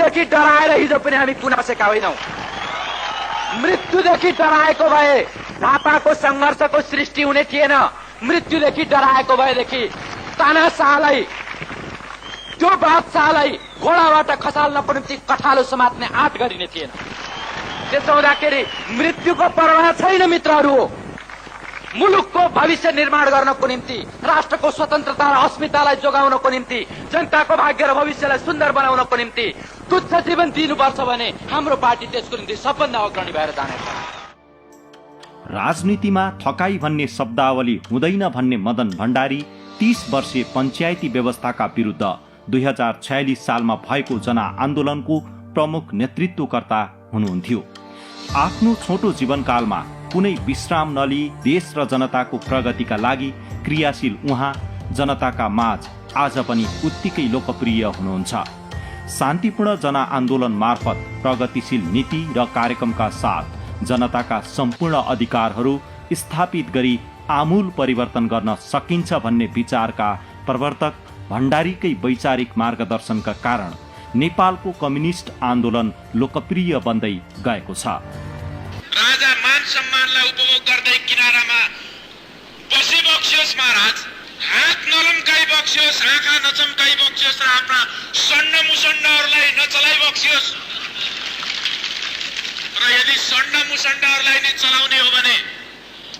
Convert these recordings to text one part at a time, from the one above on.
मृत्युदेखि डराएर हिजो पनि हामी कुन बसेका होइनौं। मृत्युदेखि डराएको भए झापाको संघर्षको सृष्टि हुने थिएन। मृत्युदेखि डराएको भएदेखि तानाशाहलाई, त्यो बादशाहलाई घोडाबाट खसाल्नको निम्ति कठालो समात्ने आँट गरिने थिएन। त्यसो हुँदाखेरि मृत्युको परवाह छैन मित्रहरू। मुलुकको भविष्य निर्माण गर्नको निम्ति, राष्ट्रको स्वतन्त्रता र अस्मितालाई जोगाउनको निम्ति, जनताको भाग्य र भविष्यलाई सुन्दर बनाउनको निम्ति तुच्छ जीवन दिनुपर्छ भने हाम्रो पार्टी त्यसको निम्ति सबभन्दा अग्रणी भएर जानेछ। राजनीतिमा थकाई भन्ने शब्दावली हुँदैन भन्ने मदन भण्डारी 30 वर्षीय पञ्चायती व्यवस्थाका विरुद्ध 2046 सालमा भएको जनआन्दोलनको प्रमुख नेतृत्वकर्ता हुनुहुन्थ्यो। आफ्नो छोटो जीवनकालमा कुनै विश्राम नलिई देश र जनताको प्रगतिका लागि क्रियाशील उहाँ जनताका माझ आज पनि उत्तिकै लोकप्रिय हुनुहुन्छ। शान्तिपूर्ण जनआन्दोलन मार्फत प्रगतिशील नीति र कार्यक्रमका साथ जनताका सम्पूर्ण अधिकारहरू स्थापित गरी आमूल परिवर्तन गर्न सकिन्छ भन्ने विचारका प्रवर्तक भण्डारीकै वैचारिक मार्गदर्शनका कारण नेपालको कम्युनिस्ट आन्दोलन लोकप्रिय बन्दै गएको छ। राजा मान सम्मानलाई उपभोग गर्दै किनारामा बसी बक्सियोस् महाराज, हात नलम्काई बक्सियोस्, आँखा नचम्काई बक्सियोस् र आफ्ना सण्ड मुसण्डहरूलाई नचलाइ बक्सियोस्। र यदि सण्ड मुसण्डहरूलाई नै चलाउने हो भने,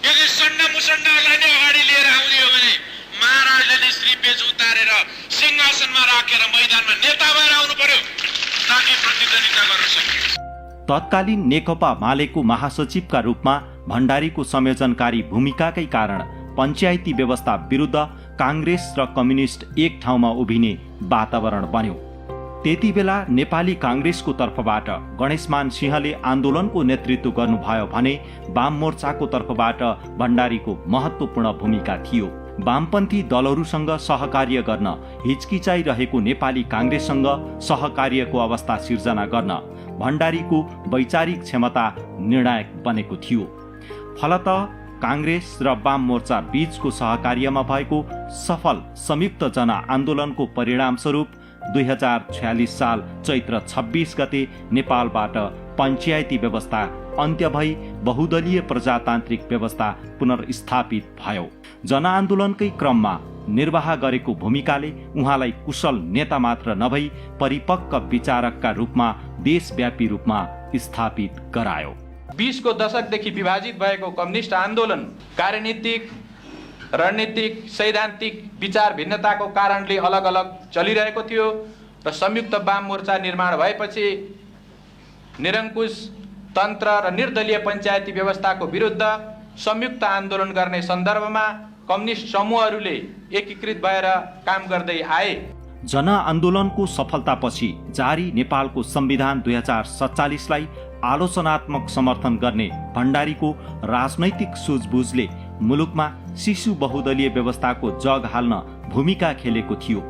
यदि सण्ड मुसण्डहरूलाई नै अगाडि लिएर आउने हो भने महाराजले नै श्रीपेज उतारेर सिंहासनमा राखेर मैदानमा नेता भएर आउनु पर्यो ताकि प्रतिद्वन्दिता गर्न सकियोस्। तत्कालीन नेकपा मालेको महासचिवका रूपमा भण्डारीको संयोजनकारी भूमिकाकै कारण पञ्चायती व्यवस्था विरुद्ध कांग्रेस र कम्युनिस्ट एक ठाउँमा उभिने वातावरण बन्यो। त्यति बेला नेपाली कांग्रेसको तर्फबाट गणेशमान सिंहले आन्दोलनको नेतृत्व गर्नुभयो भने वाम मोर्चाको तर्फबाट भण्डारीको महत्त्वपूर्ण भूमिका थियो। वामपन्थी दलहरूसँग सहकार्य गर्न हिचकिचाइरहेको नेपाली कांग्रेससँग सहकार्यको अवस्था सिर्जना गर्न भण्डारीको वैचारिक क्षमता निर्णायक बनेको थियो। फलतः कांग्रेस र वाम मोर्चा बीचको सहकार्यमा भएको सफल संयुक्त जनआन्दोलनको परिणामस्वरूप 2046 साल चैत्र 26 गते नेपालबाट पञ्चायती व्यवस्था अन्त्य भई बहुदलीय प्रजातान्त्रिक व्यवस्था पुनर्स्थापित भयो। जनआन्दोलनकै क्रममा निर्वाह गरेको भूमिकाले उहाँलाई कुशल नेता मात्र नभई परिपक्व विचारकका रूपमा देशव्यापी रूपमा स्थापित गरायो। 20 को दशकदेखि विभाजित भएको कम्युनिस्ट आन्दोलन कार्यनीतिक, रणनीतिक, सैद्धान्तिक विचार भिन्नताको कारणले अलग अलग चलिरहेको थियो र संयुक्त वाम मोर्चा निर्माण भएपछि निरङ्कुश तन्त्र र निर्दलीय पञ्चायती व्यवस्थाको विरुद्ध संयुक्त आन्दोलन गर्ने सन्दर्भमा कम्युनिस्ट समूहहरूले एकीकृत भएर काम गर्दै आए। जनआन्दोलनको सफलतापछि जारी नेपालको संविधान 2047लाई आलोचनात्मक समर्थन गर्ने भण्डारीको राजनैतिक सुझबुझले मुलुकमा शिशु बहुदलीय व्यवस्थाको जग हाल्न भूमिका खेलेको थियो।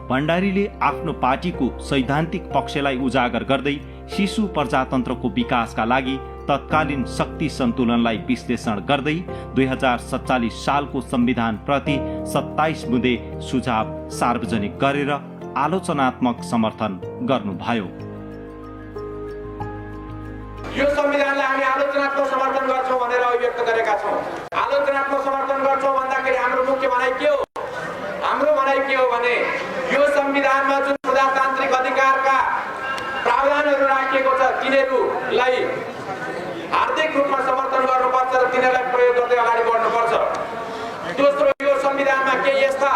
भण्डारीले आफ्नो पार्टीको सैद्धान्तिक पक्षलाई उजागर गर्दै शिशु प्रजातन्त्रको विकासका लागि तत्कालीन शक्ति सन्तुलनलाई विश्लेषण गर्दै 2047 सालको संविधान प्रति 27 बुँदे सुझाव सार्वजनिक गरेर आलोचनात्मक समर्थन गर्नुभयो। यो संविधानलाई हामी आलोचनात्मक समर्थन गर्छौं भनेर अभिव्यक्त गरेका छौं। आलोचनात्मक समर्थन गर्छौं भन्दाखेरि हाम्रो मुख्य भनाइ के हो? हाम्रो भनाइ के हो भने यो संविधानमा जुन प्रजातान्त्रिक अधिकारका प्रावधानहरू राखिएको छ तिनीहरूलाई हार्दिक रूपमा समर्थन गर्नुपर्छ र तिनीहरूलाई प्रयोग गर्दै अगाडि बढ्नुपर्छ। दोस्रो, यो संविधानमा केही यस्ता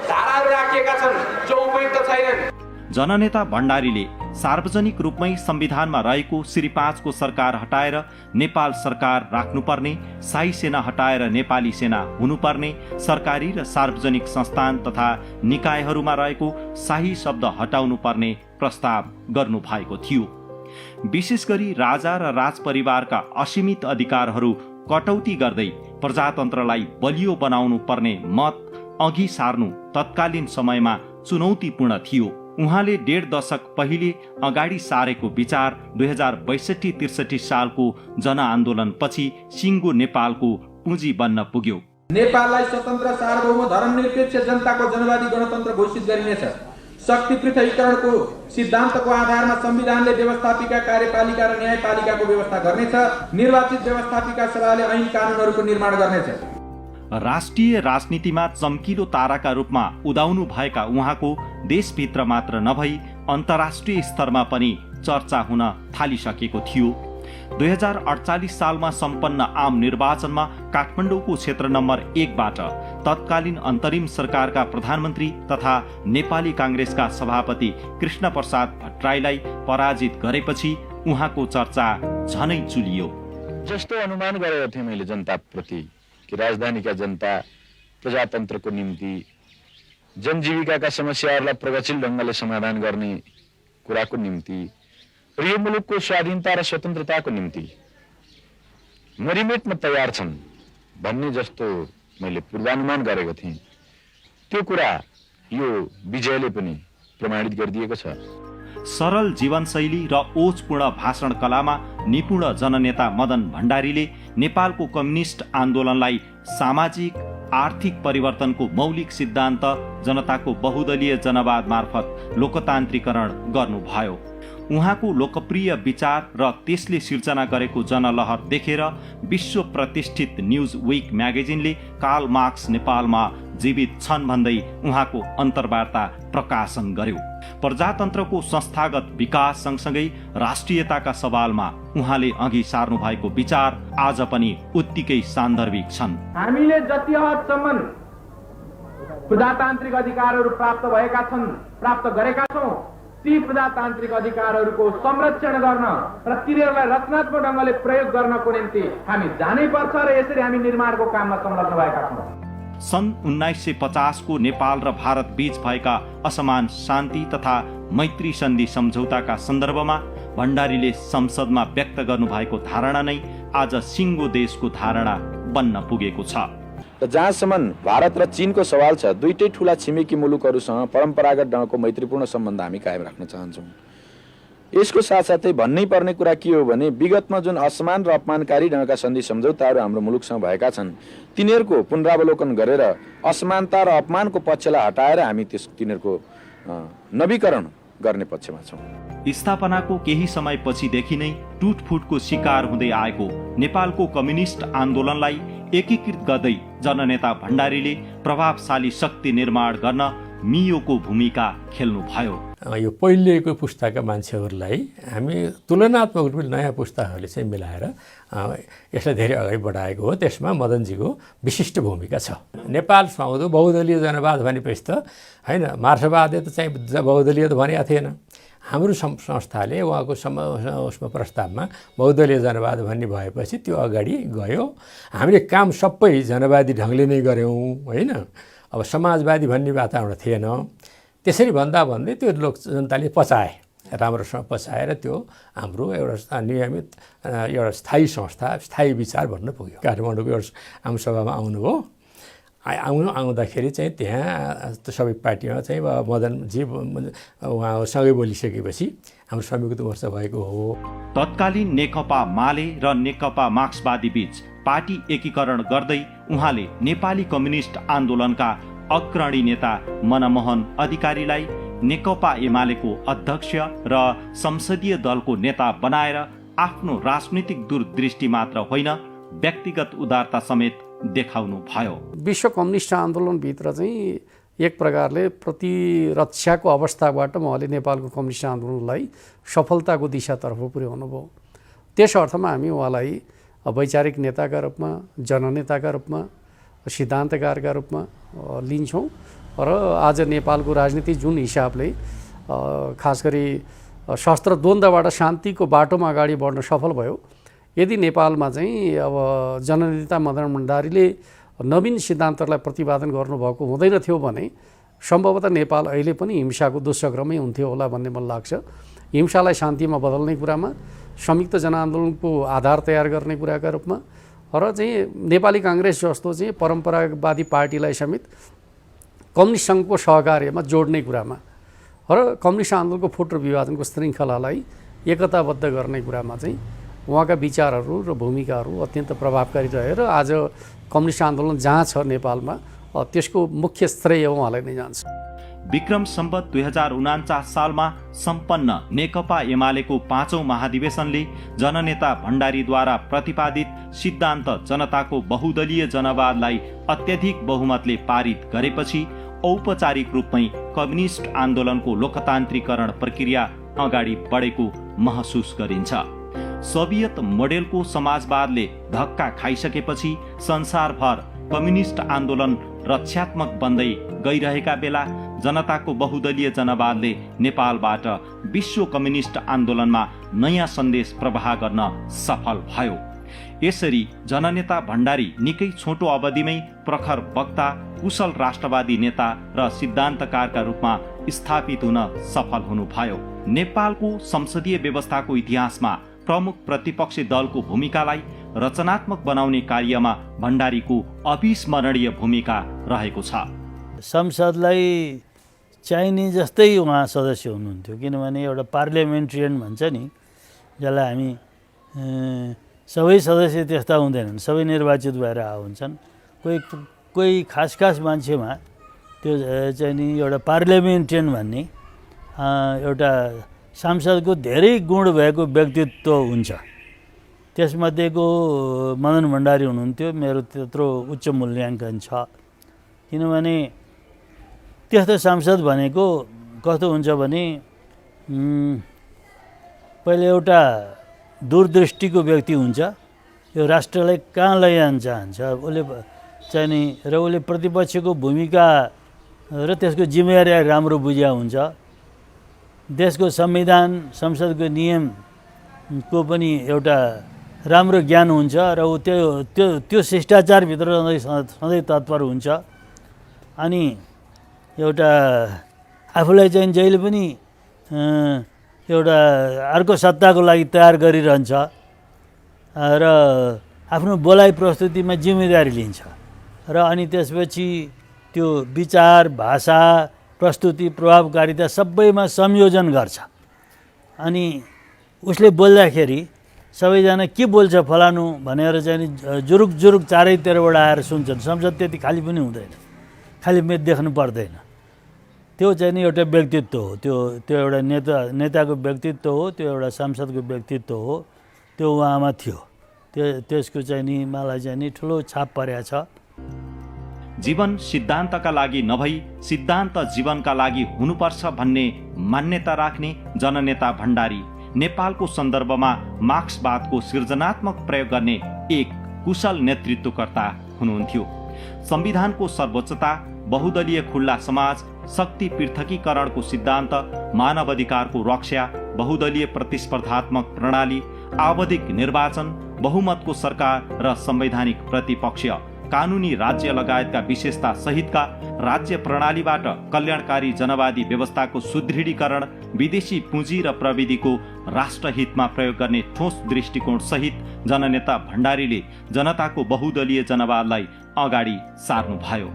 धाराहरू राखिएका छन् जो उपयुक्त छैनन्। जननेता भण्डारीले सार्वजनिक रूपमै संविधानमा रहेको श्री 5 को सरकार हटाएर नेपाल सरकार राख्नुपर्ने, शाही सेना हटाएर नेपाली सेना हुनुपर्ने, सरकारी र सार्वजनिक संस्थान तथा निकायहरूमा रहेको शाही शब्द हटाउनु पर्ने प्रस्ताव गर्नु भएको थियो। विशेष गरी राजा र राजपरिवारका असीमित अधिकारहरू कटौती गर्दै प्रजातन्त्रलाई बलियो बनाउनु पर्ने मत अघि सार्नु तत्कालीन समयमा चुनौतीपूर्ण थियो। उहाँले 1.5 दशक पहिले अगाडि सारेको विचार 2062-63 सालको जनआन्दोलनपछि सिङ्गो नेपालको पुँजी बन्न पुग्यो। नेपाललाई स्वतन्त्र सार्वभौम धर्मनिरपेक्ष जनताको जनवादी गणतन्त्र घोषित गरिनेछ। शक्ति पृथकीकरणको सिद्धान्तको आधारमा संविधानले व्यवस्थापिका कार्यपालिका र न्यायपालिकाको व्यवस्था गर्नेछ। निर्वाचित व्यवस्थापिका सभाले ऐन कानुनहरूको निर्माण गर्नेछ। राष्ट्रिय राजनीतिमा चम्किलो ताराका रूपमा उदाउनु भएका उहाँको देशभित्र मात्र नभई अन्तर्राष्ट्रिय स्तरमा पनि चर्चा हुन थालिसकेको थियो। 2048 सालमा सम्पन्न आम निर्वाचनमा काठमाडौँको क्षेत्र नम्बर 1बाट तत्कालीन अन्तरिम सरकारका प्रधानमन्त्री तथा नेपाली काङ्ग्रेसका सभापति कृष्ण प्रसाद भट्टराईलाई पराजित गरेपछि उहाँको चर्चा झनै चुलियो। जस्तो अनुमान गरेको थिएँ मैले जनताप्रति कि राजधानीका जनता प्रजातन्त्रको निम्ति जनजीविकाका समस्याहरूलाई प्रगतिशील ढङ्गले समाधान गर्ने कुराको निम्ति र यो मुलुकको स्वाधीनता र स्वतन्त्रताको निम्ति मरिमेट्न तयार छन् भन्ने जस्तो मैले पूर्वानुमान गरेको थिएँ। त्यो कुरा यो विजयले पनि प्रमाणित गरिदिएको छ। सरल जीवनशैली र ओजपूर्ण भाषण कलामा निपुण जननेता मदन भण्डारीले नेपालको कम्युनिस्ट आन्दोलनलाई सामाजिक आर्थिक परिवर्तनको मौलिक सिद्धान्त जनताको बहुदलीय जनवाद मार्फत लोकतान्त्रिकरण गर्नुभयो। उहाँको लोकप्रिय विचार र त्यसले सिर्जना गरेको जनलहर देखेर विश्व प्रतिष्ठित न्युज विक म्यागजिनले कार्ल मार्क्स नेपालमा जीवित छन् भन्दै उहाँको अन्तर्वार्ता प्रकाशन गर्यो। प्रजातन्त्रको संस्थागत विकास सँगसँगै राष्ट्रियताका सवालमा उहाँले अघि सार्नु भएको विचार आज पनि उत्तिकै सान्दर्भिक छन्। हामीले जति हदसम्म प्रजातान्त्रिक अधिकारहरू प्राप्त गरेका छौँ ती प्रजातान्त्रिक अधिकारहरूको संरक्षण गर्न र तिनीहरूलाई रचनात्मक ढङ्गले प्रयोग गर्नको निम्ति हामी जानै पर्छ र यसरी हामी निर्माणको काममा संलग्न भएका छौँ। सन् 1950 को नेपाल र भारत बीच भएका असमान शान्ति तथा मैत्री सन्धि सम्झौताका सन्दर्भमा भण्डारीले संसदमा व्यक्त गर्नुभएको धारणा नै आज सिङ्गो देशको धारणा बन्न पुगेको छ। र जहाँसम्म भारत र चीनको सवाल छ, दुईटै ठूला छिमेकी मुलुकहरूसँग परम्परागत ढङ्गको मैत्रीपूर्ण सम्बन्ध हामी कायम राख्न चाहन्छौँ। यसको साथसाथै भन्नै पर्ने कुरा के हो भने विगतमा जुन असमान र अपमानकारी ढङ्गका सन्धि सम्झौताहरू हाम्रो मुलुकसँग भएका छन् तिनीहरूको पुनरावलोकन गरेर असमानता र अपमानको पक्षलाई हटाएर हामी तिनीहरूको नवीकरण गर्ने पक्षमा छौँ। स्थापनाको केही समयपछिदेखि नै टुटफुटको शिकार हुँदै आएको नेपालको कम्युनिस्ट आन्दोलनलाई एकीकृत गर्दै जननेता भण्डारीले प्रभावशाली शक्ति निर्माण गर्न मियोको भूमिका खेल्नुभयो। यो पहिलेको पुस्ताका मान्छेहरूलाई हामी तुलनात्मक रूपले नयाँ पुस्ताहरूले चाहिँ मिलाएर यसलाई धेरै अगाडि बढाएको हो। त्यसमा मदनजीको विशिष्ट भूमिका छ। नेपाल सुहाउँदो बहुदलीय जनवाद भनेपछि त होइन, मार्क्सवादले त चाहिँ बहुदलीय त भनेको थिएन। हाम्रो संस्थाले उहाँको उसमा प्रस्तावमा बहुदलीय जनवाद भन्ने भएपछि त्यो अगाडि गयो। हामीले काम सबै जनवादी ढङ्गले नै गऱ्यौँ होइन। अब समाजवादी भन्ने वातावरण थिएन। त्यसरी भन्दा भन्दै त्यो लोक जनताले पचाए, राम्रोसँग पचाएर त्यो हाम्रो एउटा नियमित एउटा स्थायी संस्था, स्थायी विचार भन्न पुग्यो। काठमाडौँको एउटा आमसभामा आउनुभयो। आउँदाखेरि चाहिँ त्यहाँ सबै पार्टीमा चाहिँ मदनजी उहाँसँगै बोलिसकेपछि हाम्रो संयुक्त मोर्चा भएको हो। तत्कालीन नेकपा माले र नेकपा मार्क्सवादी बीच पार्टी एकीकरण गर्दै उहाँले नेपाली कम्युनिस्ट आन्दोलनका अग्रणी नेता मनमोहन अधिकारीलाई नेकपा एमालेको अध्यक्ष र संसदीय दलको नेता बनाएर आफ्नो राजनीतिक दूरदृष्टि मात्र होइन व्यक्तिगत उदारता समेत देखाउनु भयो। विश्व कम्युनिस्ट आन्दोलनभित्र चाहिँ एक प्रकारले प्रतिरक्षाको अवस्थाबाट उहाँले नेपालको कम्युनिस्ट आन्दोलनलाई सफलताको दिशातर्फ पुर्याउनु भयो। त्यस अर्थमा हामी उहाँलाई वैचारिक नेताका रूपमा, जननेताका रूपमा, सिद्धान्तकारका रूपमा लिन्छौँ। र आज नेपालको राजनीति जुन हिसाबले खास गरी शस्त्र द्वन्द्वबाट शान्तिको बाटोमा अगाडि बढ्न सफल भयो, यदि नेपालमा चाहिँ अब जननेता मदन भण्डारीले नवीन सिद्धान्तहरूलाई प्रतिपादन गर्नुभएको हुँदैन थियो भने सम्भवतः नेपाल अहिले पनि हिंसाको दुष्चक्रमै हुन्थ्यो होला भन्ने मलाई लाग्छ। हिंसालाई शान्तिमा बदल्ने कुरामा, संयुक्त जनआन्दोलनको आधार तयार गर्ने कुराका रूपमा र चाहिँ नेपाली काङ्ग्रेस जस्तो चाहिँ परम्परावादी पार्टीलाई समेत कम्युनिस्ट सङ्घको सहकार्यमा जोड्ने कुरामा र कम्युनिस्ट आन्दोलनको फुट र विभाजनको श्रृङ्खलालाई एकताबद्ध गर्ने कुरामा चाहिँ उहाँका विचारहरू र भूमिकाहरू अत्यन्त प्रभावकारी रहे र आज कम्युनिस्ट आन्दोलन जहाँ छ नेपालमा त्यसको मुख्य श्रेय उहाँलाई नै जान्छ। विक्रम सम्वत 2049 सालमा सम्पन्न नेकपा एमालेको 5औं महाधिवेशनले जननेता भण्डारीद्वारा प्रतिपादित सिद्धान्त जनताको बहुदलीय जनवादलाई अत्यधिक बहुमतले पारित गरेपछि औपचारिक रूपमै कम्युनिस्ट आन्दोलनको लोकतान्त्रिकरण प्रक्रिया अगाडि बढेको महसुस गरिन्छ। सोभियत मोडेलको समाजवादले धक्का खाइसकेपछि संसारभर कम्युनिस्ट आन्दोलन रक्षात्मक बन्दै गइरहेका बेला जनताको बहुदलीय जनवादले नेपालबाट विश्व कम्युनिस्ट आन्दोलनमा नयाँ सन्देश प्रवाह गर्न सफल भयो। यसरी जननेता भण्डारी निकै छोटो अवधिमै प्रखर वक्ता, कुशल राष्ट्रवादी नेता र सिद्धान्तकारका रूपमा स्थापित हुन सफल हुनुभयो। नेपालको संसदीय व्यवस्थाको इतिहासमा प्रमुख प्रतिपक्षी दलको भूमिकालाई रचनात्मक बनाउने कार्यमा भण्डारीको अविस्मरणीय भूमिका रहेको छ। संसदलाई चाहिने जस्तै उहाँ सदस्य हुनुहुन्थ्यो, किनभने एउटा पार्लियामेन्ट्रियन भन्छ नि, जसलाई हामी सबै सदस्य त्यस्ता हुँदैनन्, सबै निर्वाचित भएर हुन्छन्। कोही खास मान्छेमा त्यो चाहिँ नि एउटा पार्लियामेन्ट्रियन भन्ने एउटा सांसदको धेरै गुण भएको व्यक्तित्व हुन्छ। त्यसमध्येको मदन भण्डारी हुनुहुन्थ्यो। मेरो त्यत्रो उच्च मूल्याङ्कन छ, किनभने त्यस्तो सांसद भनेको कस्तो हुन्छ भने पहिले एउटा दूरदृष्टिको व्यक्ति हुन्छ, यो राष्ट्रलाई कहाँ लैजान चाहन्छ उसले चाहिँ नि, र उसले प्रतिपक्षको भूमिका र त्यसको जिम्मेवारी राम्रो बुझ्या हुन्छ। देशको संविधान, संसदको नियमको पनि एउटा राम्रो ज्ञान हुन्छ र ऊ त्यो शिष्टाचारभित्र सधैँ तत्पर हुन्छ। अनि एउटा आफूलाई चाहिँ जहिले पनि एउटा अर्को सत्ताको लागि तयार गरिरहन्छ र आफ्नो बोलाइ प्रस्तुतिमा जिम्मेदारी लिन्छ र अनि त्यसपछि त्यो विचार, भाषा, प्रस्तुति, प्रभावकारिता सबैमा संयोजन गर्छ। अनि उसले बोल्दाखेरि सबैजना के बोल्छ फलानु भनेर चाहिँ जुरुक चारैतिरबाट आएर सुन्छन्। संसद त्यति खाली पनि हुँदैन, खाली देख्नु पर्दैन। त्यो चाहिँ नि एउटा व्यक्तित्व हो, त्यो एउटा नेताको व्यक्तित्व हो, त्यो एउटा सांसदको व्यक्तित्व हो, त्यो उहाँमा थियो। त्यसको चाहिँ नि मलाई चाहिँ नि ठुलो छाप परेको छ। जीवन सिद्धान्तका लागि नभई सिद्धान्त जीवनका लागि हुनुपर्छ भन्ने मान्यता राख्ने जननेता भण्डारी नेपालको सन्दर्भमा मार्क्सवादको सृजनात्मक प्रयोग गर्ने एक कुशल नेतृत्वकर्ता हुनुहुन्थ्यो। संविधानको सर्वोच्चता, बहुदलीय खुल्ला समाज, शक्ति पृथकीकरणको सिद्धान्त, मानव अधिकारको रक्षा, बहुदलीय प्रतिस्पर्धात्मक प्रणाली, आवधिक निर्वाचन, बहुमतको सरकार र संवैधानिक प्रतिपक्ष, कानुनी राज्य लगायतका विशेषता सहितका राज्य प्रणालीबाट कल्याणकारी जनवादी व्यवस्थाको सुदृढीकरण, विदेशी पुँजी र प्रविधिको राष्ट्रहितमा प्रयोग गर्ने ठोस दृष्टिकोण सहित जननेता भण्डारीले जनताको बहुदलीय जनवादलाई अगाडि सार्नुभयो।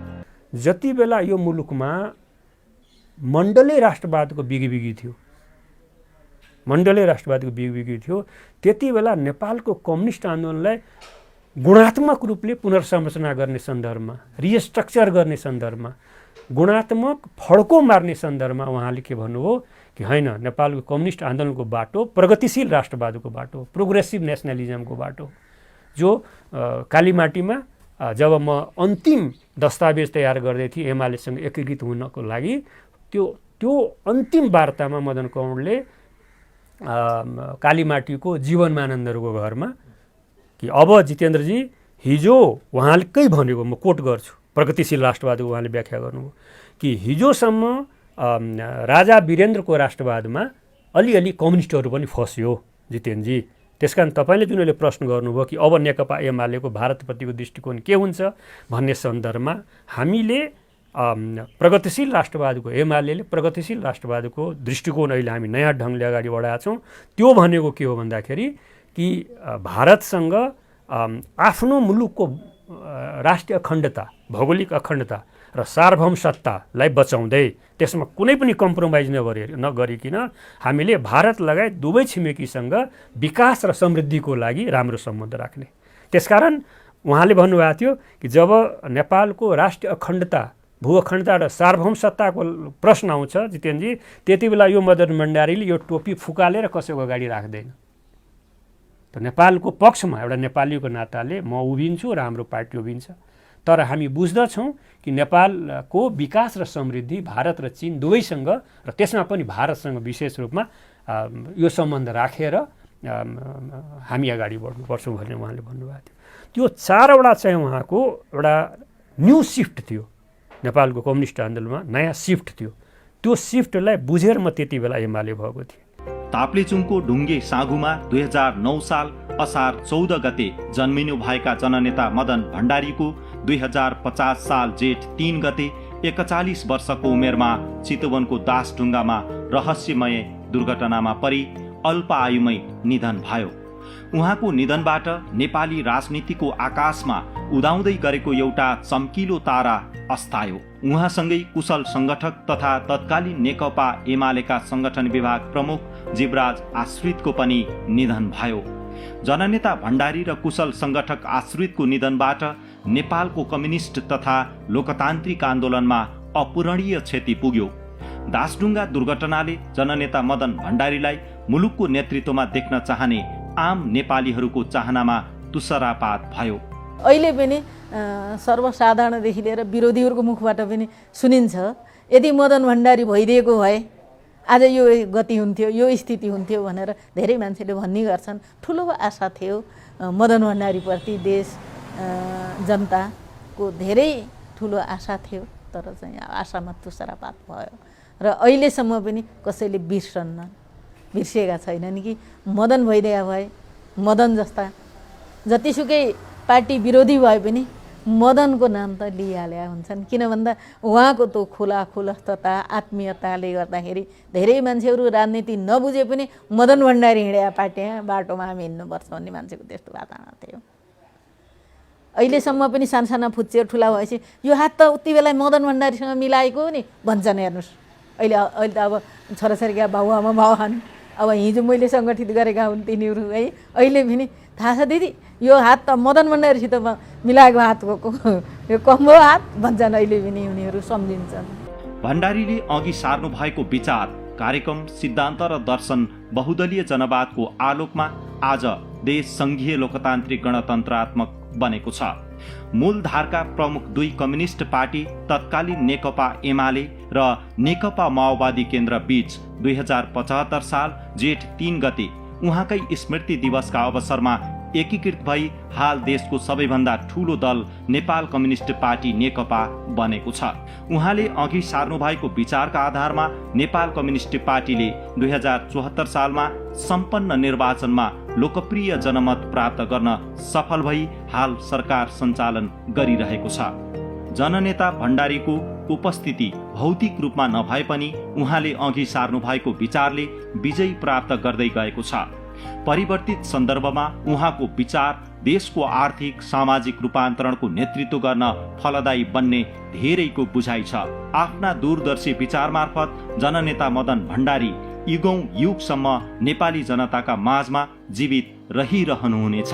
जति बेला यो मुलुकमा मण्डलीय राष्ट्रवादको बिगिबिगी थियो, त्यति बेला नेपालको कम्युनिस्ट आन्दोलनलाई गुणात्मक रूपले पुनर्संरचना गर्ने सन्दर्भमा, रिस्ट्रक्चर गर्ने सन्दर्भमा, गुणात्मक फड्को मार्ने सन्दर्भमा उहाँले के भन्नुभयो कि होइन, नेपालको कम्युनिस्ट आन्दोलनको बाटो प्रगतिशील राष्ट्रवादको बाटो, प्रोग्रेसिभ नेसनलिजमको बाटो, जो कालीमाटीमा जब म अन्तिम दस्तावेज तयार गर्दै थिएँ एमालेसँग एकीकृत हुनको लागि, त्यो अन्तिम वार्तामा मदन कौरले कालीमाटीको जीवनमानन्दहरूको घरमा कि अब जितेन्द्रजी हिजो उहाँकै भनेको म कोट गर्छु, प्रगतिशील राष्ट्रवादको उहाँले व्याख्या गर्नुभयो कि हिजोसम्म राजा वीरेन्द्रको राष्ट्रवादमा अलिअलि कम्युनिस्टहरू पनि फस्यो जितेन्द्रजी, त्यसकारण तपाईँले जुन अहिले प्रश्न गर्नुभयो कि अब नेकपा एमालेको भारतप्रतिको दृष्टिकोण के हुन्छ भन्ने सन्दर्भमा हामीले प्रगतिशील राष्ट्रवादको एमाले प्रगतिशील राष्ट्रवादको दृष्टिकोण अहिले हामी नयाँ ढङ्गले अगाडि बढाएका छौँ। त्यो भनेको के हो भन्दाखेरि कि भारतसँग आफ्नो मुलुकको राष्ट्रिय अखण्डता, भौगोलिक अखण्डता र सार्वभौम सत्तालाई बचाउँदै त्यसमा कुनै पनि कम्प्रोमाइज नगरिकन हामीले भारत लगायत दुवै छिमेकीसँग विकास र समृद्धिको लागि राम्रो सम्बन्ध राख्ने। त्यसकारण उहाँले भन्नुभएको थियो कि जब नेपालको राष्ट्रिय अखण्डता भूअखण्डता र सार्वभौम सत्ताको प्रश्न आउँछ जितेन्द्रजी, त्यति बेला यो मदन भण्डारीले यो टोपी फुकालेर कसैको अगाडि राख्दैन। त नेपालको पक्षमा एउटा नेपालीको नाताले म उभिन्छु र हाम्रो पार्टी उभिन्छ। तर हामी बुझ्दछौँ कि नेपालको विकास र समृद्धि भारत र चीन दुवैसँग र त्यसमा पनि भारतसँग विशेष रूपमा यो सम्बन्ध राखेर हामी अगाडि बढ्नुपर्छौँ भन्ने उहाँले भन्नुभएको थियो। त्यो 4वटा चाहिँ उहाँको एउटा न्यू सिफ्ट थियो, नेपालको कम्युनिस्ट आन्दोलनमा नयाँ सिफ्ट थियो। त्यो सिफ्टलाई बुझेर म त्यति बेला एमाले भएको थिएँ। ताप्लेजुङको ढुङ्गे साँघुमा 2009 साल असार 14 गते जन्मिनु भएका जननेता मदन भण्डारीको 2050 साल जेठ 3 गते 41 वर्षको उमेरमा चितवनको दासढुङ्गामा रहस्यमय दुर्घटनामा परि अल्प आयुमै निधन भयो। उहाँको निधनबाट नेपाली राजनीतिको आकाशमा उदाउँदै गरेको एउटा चम्किलो तारा अस्तायो। उहाँसँगै कुशल संगठक तथा तत्कालीन नेकपा एमालेका संगठन विभाग प्रमुख जीवराज आश्रितको पनि निधन भयो। जननेता भण्डारी र कुशल संगठक आश्रितको निधनबाट नेपालको कम्युनिस्ट तथा लोकतान्त्रिक आन्दोलनमा अपूरणीय क्षति पुग्यो। दासढुङ्गा दुर्घटनाले जननेता मदन भण्डारीलाई मुलुकको नेतृत्वमा देख्न चाहने आम नेपालीहरूको चाहनामा तुषारापात भयो। अहिले पनि सर्वसाधारणदेखि लिएर विरोधीहरूको मुखबाट पनि सुनिन्छ, यदि मदन भण्डारी भइदिएको भए आज यो गति हुन्थ्यो, यो स्थिति हुन्थ्यो भनेर धेरै मान्छेले भन्ने गर्छन्। ठुलो आशा थियो मदन भण्डारीप्रति, देश जनताको धेरै ठुलो आशा थियो, तर चाहिँ आशामा तुषारापात भयो र अहिलेसम्म पनि कसैले बिर्सेका छैनन् कि मदन भइदिया भए, मदन जस्ता जतिसुकै पार्टी विरोधी भए पनि मदनको नाम त लिइहाले हुन्छन्। किन भन्दा उहाँको त्यो खुलस्तता आत्मीयताले गर्दाखेरि धेरै मान्छेहरू राजनीति नबुझे पनि मदन भण्डारी हिँडेका पार्टी बाटोमा हामी हिँड्नुपर्छ भन्ने मान्छेको त्यस्तो वातावरण थियो। अहिलेसम्म पनि सानसाना फुच्चे ठुला भएपछि यो हात त उति बेला मदन भण्डारीसँग मिलाएको नि भन्छन्। हेर्नुहोस् अहिले त अब छोराछोरीका बाबुआमा भाउहान अब हिजो मैले सङ्गठित गरेका हुन् तिनीहरू है। अहिले पनि थाहा छ दिदी यो हात त मदन भण्डारीसित मिलाएको हात हो, यो कम्बो हात भन्छन्। अहिले पनि उनीहरू सम्झिन्छन्। भण्डारीले अघि सार्नु भएको विचार, कार्यक्रम, सिद्धान्त र दर्शन बहुदलीय जनवादको आलोकमा आज देश सङ्घीय लोकतान्त्रिक गणतन्त्रात्मक बनेको छ। मूलधारका प्रमुख दुई कम्युनिस्ट पार्टी तत्कालीन नेकपा एमाले र नेकपा माओवादी केन्द्र बीच 2075 साल जेठ 3 गते उहाँकै स्मृति दिवसका अवसरमा एकीकृत भई हाल देशको सबैभन्दा ठूलो दल नेपाल कम्युनिस्ट पार्टी नेकपा बनेको छ। उहाँले अघि सार्नु भएको विचारका आधारमा नेपाल कम्युनिस्ट पार्टीले 2074 सालमा सम्पन्न निर्वाचनमा लोकप्रिय जनमत प्राप्त गर्न सफल भई हाल सरकार सञ्चालन गरिरहेको छ। जननेता भण्डारीको उपस्थिति भौतिक रूपमा नभए पनि उहाँले अघि सार्नु भएको विचारले विजय प्राप्त गर्दै गएको छ। परिवर्तित सन्दर्भमा उहाँको विचार देशको आर्थिक सामाजिक रूपान्तरणको नेतृत्व गर्न फलदायी बन्ने धेरैको बुझाइ छ। आफ्ना दूरदर्शी विचार मार्फत जननेता मदन भण्डारी युगौं युगसम्म नेपाली जनताका माझमा जीवित रहिरहनुहुनेछ।